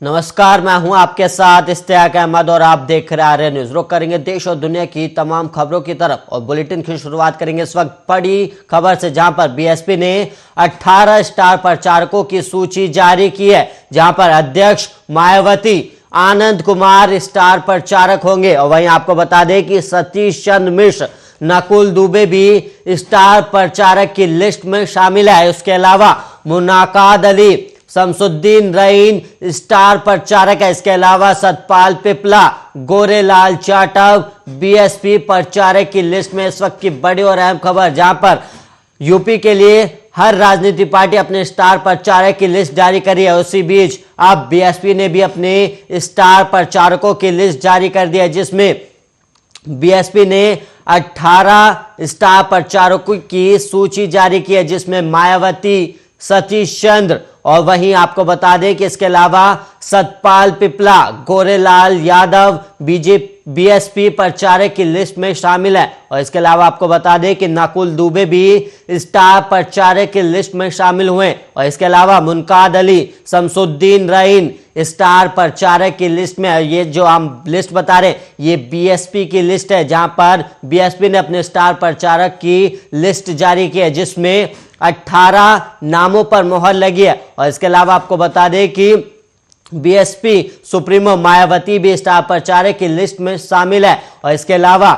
नमस्कार, मैं हूं आपके साथ इश्तियाक अहमद और आप देख रहे आर्य न्यूज। रुक करेंगे देश और दुनिया की तमाम खबरों की तरफ और बुलेटिन की शुरुआत करेंगे इस वक्त बड़ी खबर से, जहां पर बीएसपी ने 18 स्टार प्रचारकों की सूची जारी की है, जहां पर अध्यक्ष मायावती, आनंद कुमार स्टार प्रचारक होंगे और वहीं आपको बता दें कि सतीश चंद्र मिश्र, नकुल दुबे भी स्टार प्रचारक की लिस्ट में शामिल है। उसके अलावा मुनाकाद अली, शमसुद्दीन रईन स्टार प्रचारक है। इसके अलावा सतपाल पिपला, गोरेलाल जाटव बीएसपी प्रचारक की लिस्ट में इस वक्त की बड़ी और अहम खबर, जहां पर यूपी के लिए हर राजनीतिक पार्टी अपने स्टार प्रचारक की लिस्ट जारी करी है। उसी बीच अब बीएसपी ने भी अपने स्टार प्रचारकों की लिस्ट जारी कर दी है, जिसमें बीएसपी ने 18 स्टार प्रचारकों की सूची जारी की है, जिसमें मायावती, सतीश चंद्र और वहीं आपको बता दें कि इसके अलावा सतपाल पिपला, गोरेलाल यादव बीएसपी प्रचारक की लिस्ट में शामिल है। और इसके अलावा आपको बता दें कि नकुल दुबे भी स्टार प्रचारक की लिस्ट में शामिल हुए। और इसके अलावा मुनकाद अली, शमसुद्दीन रईन स्टार प्रचारक की लिस्ट में। ये जो हम लिस्ट बता रहे हैं ये बीएसपी की लिस्ट है, जहां पर बीएसपी ने अपने स्टार प्रचारक की लिस्ट जारी की है, जिसमें 18 नामों पर मोहर लगी है। और इसके अलावा आपको बता दें कि बीएसपी सुप्रीमो मायावती भी स्टार प्रचारक की लिस्ट में शामिल है। और इसके अलावा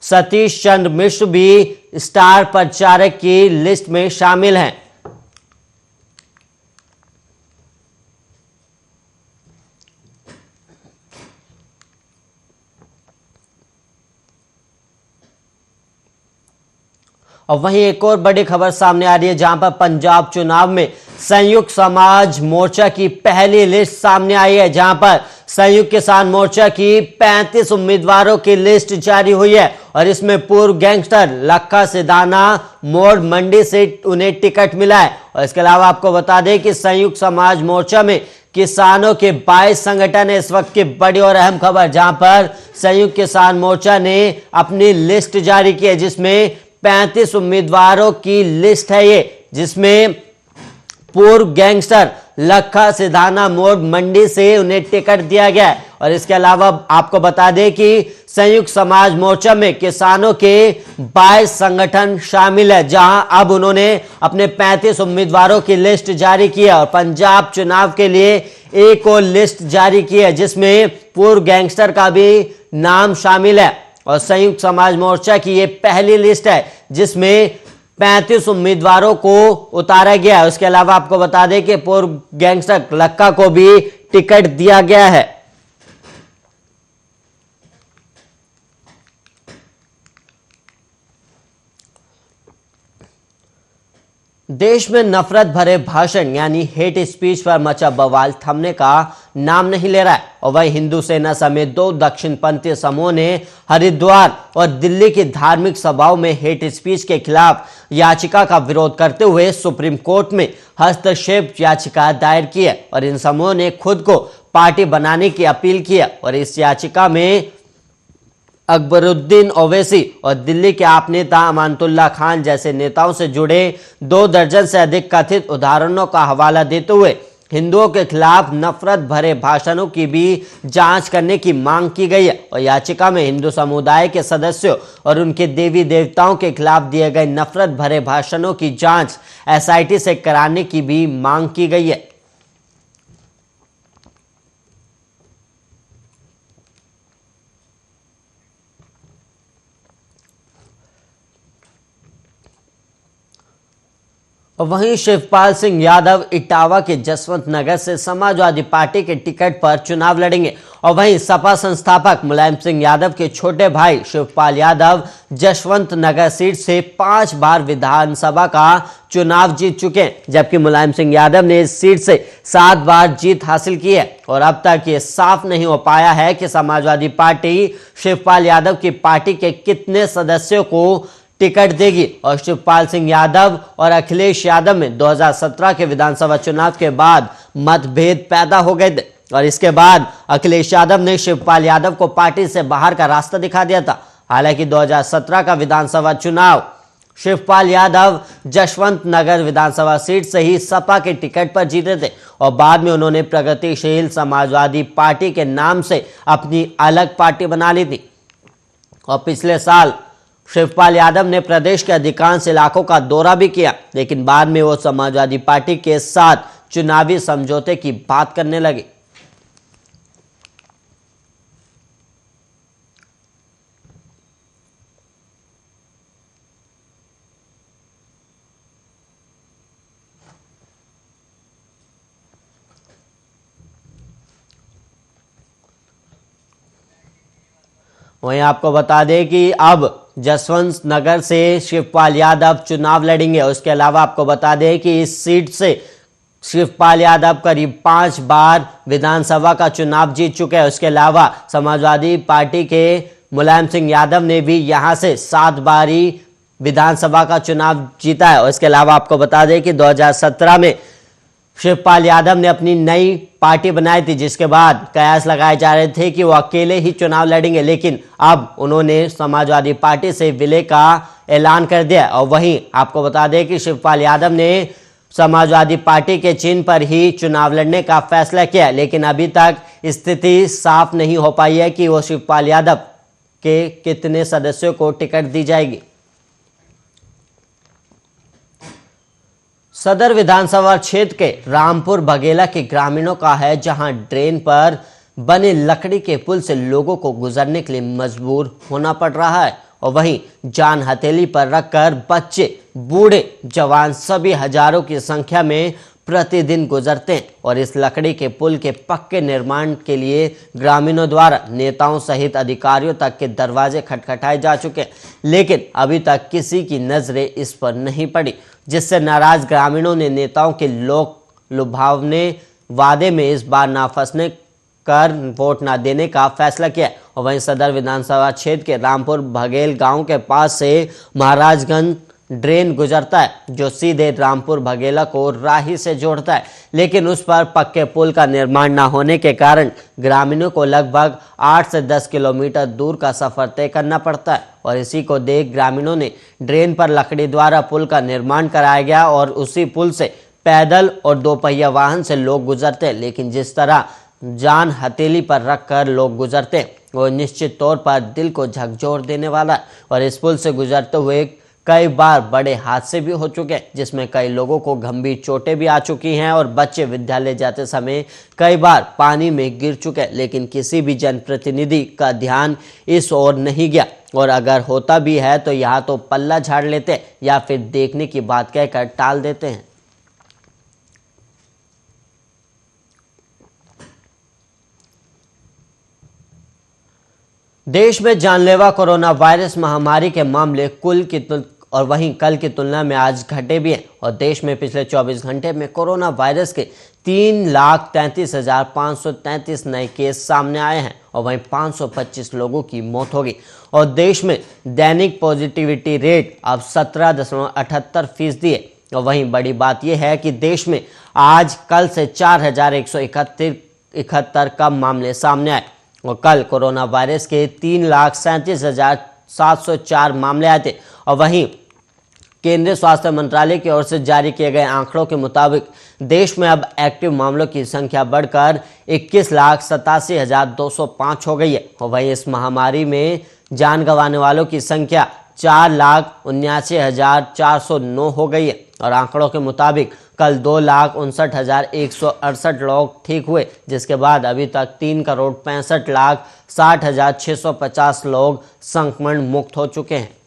सतीश चंद्र मिश्र भी स्टार प्रचारक की लिस्ट में शामिल हैं। और वहीं एक और बड़ी खबर सामने आ रही है, जहां पर पंजाब चुनाव में संयुक्त समाज मोर्चा की पहली लिस्ट सामने आई है, जहां पर संयुक्त किसान मोर्चा की 35 उम्मीदवारों की लिस्ट जारी हुई है। और इसमें पूर्व गैंगस्टर लखा सिधाना मोड़ मंडी से उन्हें टिकट मिला है। और इसके अलावा आपको बता दें कि संयुक्त समाज मोर्चा में किसानों के 22 संगठन है। इस वक्त की बड़ी और अहम खबर, जहां पर संयुक्त किसान मोर्चा ने अपनी लिस्ट जारी की है, जिसमें 35 उम्मीदवारों की लिस्ट है ये, जिसमें पूर्व गैंगस्टर लखा सिधाना मोड़ मंडी से उन्हें टिकट दिया गया है। और इसके अलावा आपको बता दें कि संयुक्त समाज मोर्चा में किसानों के 22 संगठन शामिल है, जहां अब उन्होंने अपने 35 उम्मीदवारों की लिस्ट जारी की है। और पंजाब चुनाव के लिए एक और लिस्ट जारी की है, जिसमें पूर्व गैंगस्टर का भी नाम शामिल है। और संयुक्त समाज मोर्चा की ये पहली लिस्ट है, जिसमें 35 उम्मीदवारों को उतारा गया है। उसके अलावा आपको बता दें कि पूर्व गैंगस्टर लक्का को भी टिकट दिया गया है। देश में नफरत भरे भाषण यानी हेट स्पीच पर मचा बवाल थमने का नाम नहीं ले रहा है। और वही हिंदू सेना समेत 2 दक्षिणपंथी समूहों ने हरिद्वार और दिल्ली की धार्मिक सभाओं में हेट स्पीच के खिलाफ याचिका का विरोध करते हुए सुप्रीम कोर्ट में हस्तक्षेप याचिका दायर की है। और इन समूहों ने खुद को पार्टी बनाने की अपील की है। और इस याचिका में अकबरुद्दीन ओवैसी और दिल्ली के आप नेता अमानतुल्लाह खान जैसे नेताओं से जुड़े 2 दर्जन से अधिक कथित उदाहरणों का हवाला देते हुए हिंदुओं के खिलाफ नफरत भरे भाषणों की भी जांच करने की मांग की गई है। और याचिका में हिंदू समुदाय के सदस्यों और उनके देवी देवताओं के खिलाफ दिए गए नफरत भरे भाषणों की जांच एसआईटी से कराने की भी मांग की गई है। और वहीं शिवपाल सिंह यादव इटावा के जसवंत नगर से समाजवादी पार्टी के टिकट पर चुनाव लड़ेंगे। और वहीं सपा संस्थापक मुलायम सिंह यादव के छोटे भाई शिवपाल यादव जसवंत नगर सीट से 5 बार विधानसभा का चुनाव जीत चुके हैं, जबकि मुलायम सिंह यादव ने इस सीट से 7 बार जीत हासिल की है। और अब तक ये साफ नहीं हो पाया है कि समाजवादी पार्टी शिवपाल यादव की पार्टी के कितने सदस्यों को टिकट देगी। और शिवपाल सिंह यादव और अखिलेश यादव में 2017 के विधानसभा चुनाव के बाद मतभेद पैदा हो गए थे। और इसके बाद अखिलेश यादव ने शिवपाल यादव को पार्टी से बाहर का रास्ता दिखा दिया था। हालांकि 2017 का विधानसभा चुनाव शिवपाल यादव जशवंत नगर विधानसभा सीट से ही सपा के टिकट पर जीते थे और बाद में उन्होंने प्रगतिशील समाजवादी पार्टी के नाम से अपनी अलग पार्टी बना ली थी। और पिछले साल शिवपाल यादव ने प्रदेश के अधिकांश इलाकों का दौरा भी किया, लेकिन बाद में वो समाजवादी पार्टी के साथ चुनावी समझौते की बात करने लगे। वहीं आपको बता दें कि अब जसवंत नगर से शिवपाल यादव चुनाव लड़ेंगे। उसके अलावा आपको बता दें कि इस सीट से शिवपाल यादव करीब 5 बार विधानसभा का चुनाव जीत चुके हैं। उसके अलावा समाजवादी पार्टी के मुलायम सिंह यादव ने भी यहां से 7 बारी विधानसभा का चुनाव जीता है। और इसके अलावा आपको बता दें कि 2017 में शिवपाल यादव ने अपनी नई पार्टी बनाई थी, जिसके बाद कयास लगाए जा रहे थे कि वो अकेले ही चुनाव लड़ेंगे, लेकिन अब उन्होंने समाजवादी पार्टी से विलय का ऐलान कर दिया। और वहीं आपको बता दें कि शिवपाल यादव ने समाजवादी पार्टी के चिन्ह पर ही चुनाव लड़ने का फैसला किया, लेकिन अभी तक स्थिति साफ नहीं हो पाई है कि वो शिवपाल यादव के कितने सदस्यों को टिकट दी जाएगी। सदर विधानसभा क्षेत्र के रामपुर बघेला के ग्रामीणों का है, जहां ड्रेन पर बने लकड़ी के पुल से लोगों को गुजरने के लिए मजबूर होना पड़ रहा है। और वहीं जान हथेली पर रखकर बच्चे, बूढ़े, जवान सभी हजारों की संख्या में प्रतिदिन गुजरते हैं। और इस लकड़ी के पुल के पक्के निर्माण के लिए ग्रामीणों द्वारा नेताओं सहित अधिकारियों तक के दरवाजे खटखटाए जा चुके हैं, लेकिन अभी तक किसी की नजरें इस पर नहीं पड़ी, जिससे नाराज ग्रामीणों ने नेताओं के लोक लुभावने वादे में इस बार ना फंसने कर वोट ना देने का फैसला किया। और वहीं सदर विधानसभा क्षेत्र के रामपुर बघेल गांव के पास से महाराजगंज ड्रेन गुजरता है, जो सीधे रामपुर बघेला को राही से जोड़ता है, लेकिन उस पर पक्के पुल का निर्माण न होने के कारण ग्रामीणों को लगभग 8 से 10 किलोमीटर दूर का सफर तय करना पड़ता है। और इसी को देख ग्रामीणों ने ड्रेन पर लकड़ी द्वारा पुल का निर्माण कराया गया और उसी पुल से पैदल और 2 पहिया वाहन से लोग गुजरते हैं, लेकिन जिस तरह जान हथेली पर रखकर लोग गुजरते हैं वो निश्चित तौर पर दिल को झकझोर देने वाला है। और इस पुल से गुजरते हुए कई बार बड़े हादसे भी हो चुके हैं, जिसमें कई लोगों को गंभीर चोटें भी आ चुकी हैं और बच्चे विद्यालय जाते समय कई बार पानी में गिर चुके हैं, लेकिन किसी भी जनप्रतिनिधि का ध्यान इस ओर नहीं गया। और अगर होता भी है तो यहाँ तो पल्ला झाड़ लेते हैं या फिर देखने की बात कहकर टाल देते हैं। देश में जानलेवा कोरोना वायरस महामारी के मामले और वहीं कल की तुलना में आज घटे भी हैं। और देश में पिछले 24 घंटे में कोरोना वायरस के 3,33,533 नए केस सामने आए हैं और वहीं 525 लोगों की मौत होगी। और देश में दैनिक पॉजिटिविटी रेट अब 17.78% है। और वहीं बड़ी बात यह है कि देश में आज कल से 4,171 कम मामले सामने आए और कल कोरोना वायरस के 3,37,704 मामले आए थे। और वहीं केंद्रीय स्वास्थ्य मंत्रालय की ओर से जारी किए गए आंकड़ों के मुताबिक देश में अब एक्टिव मामलों की संख्या बढ़कर 21,87,205 हो गई है। और वहीं इस महामारी में जान गंवाने वालों की संख्या 4,79,409 हो गई है। और आंकड़ों के मुताबिक कल 2,59,168 लोग ठीक हुए, जिसके बाद अभी तक 3,65,60,650 लोग संक्रमण मुक्त हो चुके हैं।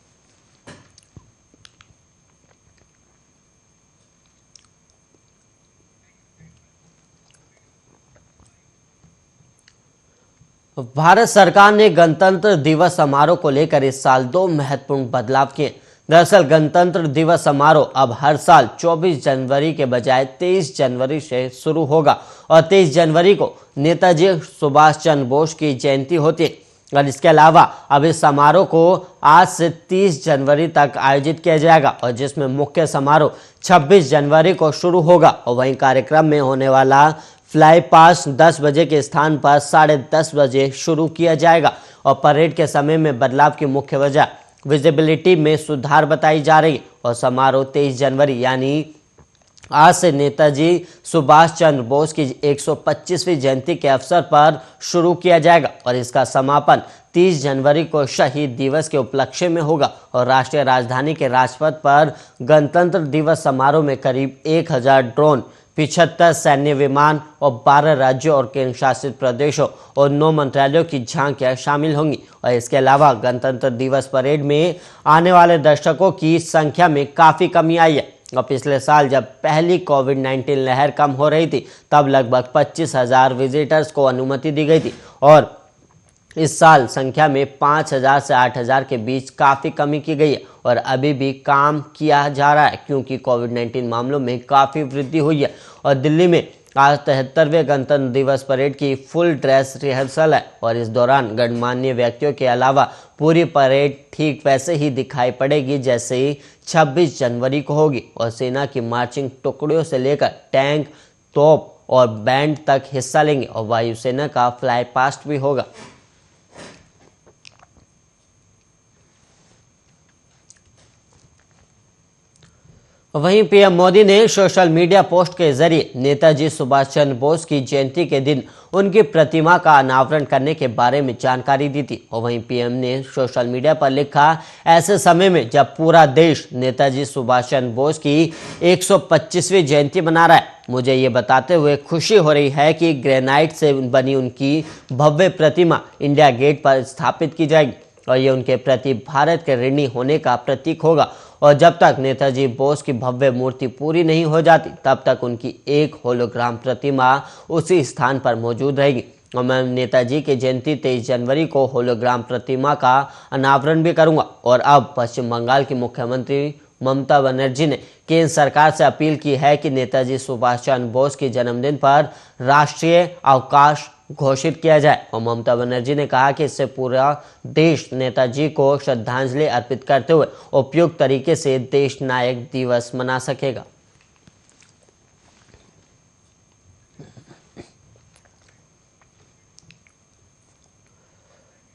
भारत सरकार ने गणतंत्र दिवस समारोह को लेकर इस साल 2 महत्वपूर्ण बदलाव किए। दरअसल गणतंत्र दिवस समारोह अब हर साल 24 जनवरी के बजाय 23 जनवरी से शुरू होगा और 23 जनवरी को नेताजी सुभाष चंद्र बोस की जयंती होती है। और इसके अलावा अब इस समारोह को आज से 30 जनवरी तक आयोजित किया जाएगा और जिसमें मुख्य समारोह 26 जनवरी को शुरू होगा और वहीं कार्यक्रम में होने वाला फ्लाई पास 10 बजे के स्थान पर 10:30 बजे शुरू किया जाएगा। और परेड के समय में बदलाव की मुख्य वजह विजिबिलिटी में सुधार बताई जा रही है और समारोह 23 जनवरी यानी आज से नेताजी सुभाष चंद्र बोस की 125वीं जयंती के अवसर पर शुरू किया जाएगा और इसका समापन 30 जनवरी को शहीद दिवस के उपलक्ष्य में होगा और राष्ट्रीय राजधानी के राजपथ पर गणतंत्र दिवस समारोह में करीब 1000 ड्रोन, 75 सैन्य विमान और 12 राज्यों और केंद्र शासित प्रदेशों और 9 मंत्रालयों की झांकियां शामिल होंगी। और इसके अलावा गणतंत्र दिवस परेड में आने वाले दर्शकों की संख्या में काफ़ी कमी आई है और पिछले साल जब पहली कोविड-19 लहर कम हो रही थी तब लगभग 25,000 विजिटर्स को अनुमति दी गई थी और इस साल संख्या में 5,000 से 8,000 के बीच काफ़ी कमी की गई है और अभी भी काम किया जा रहा है क्योंकि कोविड-19 मामलों में काफ़ी वृद्धि हुई है। और दिल्ली में आज 73वें गणतंत्र दिवस परेड की फुल ड्रेस रिहर्सल है और इस दौरान गणमान्य व्यक्तियों के अलावा पूरी परेड ठीक वैसे ही दिखाई पड़ेगी जैसे ही 26 जनवरी को होगी और सेना की मार्चिंग टुकड़ियों से लेकर टैंक, तोप और बैंड तक हिस्सा लेंगे और वायुसेना का फ्लाई पास्ट भी होगा। वहीं पीएम मोदी ने सोशल मीडिया पोस्ट के जरिए नेताजी सुभाष चंद्र बोस की जयंती के दिन उनकी प्रतिमा का अनावरण करने के बारे में जानकारी दी थी और वहीं पीएम ने सोशल मीडिया पर लिखा, ऐसे समय में जब पूरा देश नेताजी सुभाष चंद्र बोस की 125वीं जयंती मना रहा है, मुझे ये बताते हुए खुशी हो रही है कि ग्रेनाइट से बनी उनकी भव्य प्रतिमा इंडिया गेट पर स्थापित की जाएगी और ये उनके प्रति भारत के ऋणी होने का प्रतीक होगा और जब तक नेताजी बोस की भव्य मूर्ति पूरी नहीं हो जाती तब तक उनकी एक होलोग्राम प्रतिमा उसी स्थान पर मौजूद रहेगी और मैं नेताजी की जयंती 23 जनवरी को होलोग्राम प्रतिमा का अनावरण भी करूंगा। और अब पश्चिम बंगाल की मुख्यमंत्री ममता बनर्जी ने केंद्र सरकार से अपील की है कि नेताजी सुभाष चंद्र बोस के जन्मदिन पर राष्ट्रीय अवकाश घोषित किया जाए और ममता बनर्जी ने कहा कि इससे पूरा देश नेताजी को श्रद्धांजलि अर्पित करते हुए उपयुक्त तरीके से देश नायक दिवस मना सकेगा।